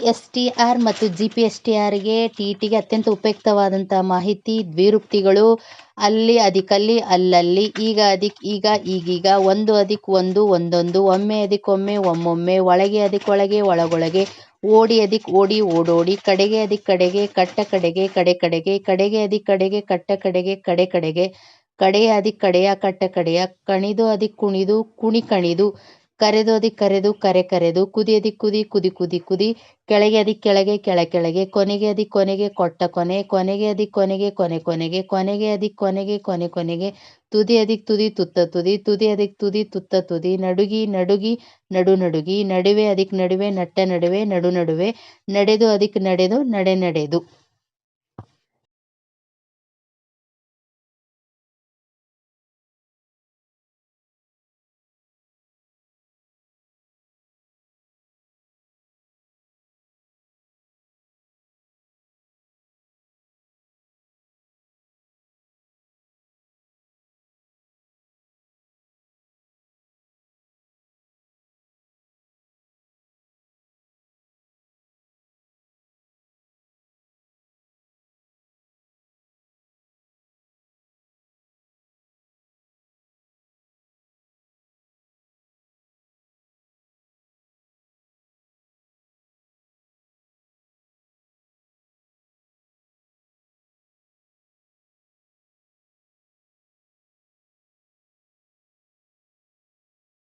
ಎಸ್.ಟಿ.ಆರ್ ಮತ್ತು ಜಿ.ಪಿ.ಎಸ್.ಟಿ.ಆರ್‌ಗೆ ಟಿ.ಇ.ಟಿಗೆ ಅತ್ಯಂತ ಉಪಯುಕ್ತವಾದಂಥ ಮಾಹಿತಿ ದ್ವಿರೂಕ್ತಿಗಳು ಅಲ್ಲಿ ಅದಿಕಲ್ಲಿ ಅಲ್ಲಲ್ಲಿ ಈಗ ಅದಿಕ್ ಈಗ ಈಗೀಗ ಒಂದು ಅದಿಕ್ ಒಂದು ಒಂದೊಂದು ಒಮ್ಮೆ ಅದಿಕ್ ಒಮ್ಮೆ ಒಮ್ಮೊಮ್ಮೆ ಒಳಗೆ ಅದಿಕ್ ಒಳಗೆ ಒಳಗೊಳಗೆ ಓಡಿ ಅದಿಕ್ ಓಡಿ ಓಡೋಡಿ ಕಡೆಗೆ ಅದಿಕ್ ಕಡೆಗೆ ಕಟ್ಟ ಕಡೆಗೆ ಕಡೆ ಕಡೆಗೆ ಕಡೆಗೆ ಅದಿಕ್ ಕಡೆಗೆ ಕಟ್ಟ ಕಡೆಗೆ ಕಡೆ ಕಡೆಗೆ ಕಡೆಯ ಅದಿಕ್ ಕಡೆಯ ಕಟ್ಟ ಕಡೆಯ ಕಣಿದು ಅದಿಕ್ ಕುಣಿದು ಕುಣಿ ಕಣಿದು ಕರೆದು ಅದಿಕ್ ಕರೆದು ಕರೆ ಕರೆದು ಕುದಿ ಅದಿಕ್ ಕುದಿ ಕುದಿ ಕುದಿ ಕುದಿ ಕೆಳಗೆ ಅದಿಕ್ ಕೆಳಗೆ ಕೆಳ ಕೆಳಗೆ ಕೊನೆಗೆ ಅದಿಕ್ ಕೊನೆಗೆ ಕೊಟ್ಟ ಕೊನೆ ಕೊನೆಗೆ ಅದಿಕ್ ಕೊನೆಗೆ ಕೊನೆ ಕೊನೆಗೆ ಕೊನೆಗೆ ಅದಿಕ್ ಕೊನೆಗೆ ಕೊನೆ ಕೊನೆಗೆ ತುದಿ ಅದಿಕ್ ತುದಿ ತುತ್ತ ತುದಿ ತುದಿ ಅದಿಕ್ ತುದಿ ತುತ್ತ ತುದಿ ನಡುಗಿ ನಡುಗಿ ನಡು ನಡುಗಿ ನಡುವೆ ಅದಿಕ್ ನಡುವೆ ನಟ್ಟ ನಡುವೆ ನಡು ನಡುವೆ ನಡೆದು ಅದಿಕ್ ನಡೆದು ನಡೆ ನಡೆದು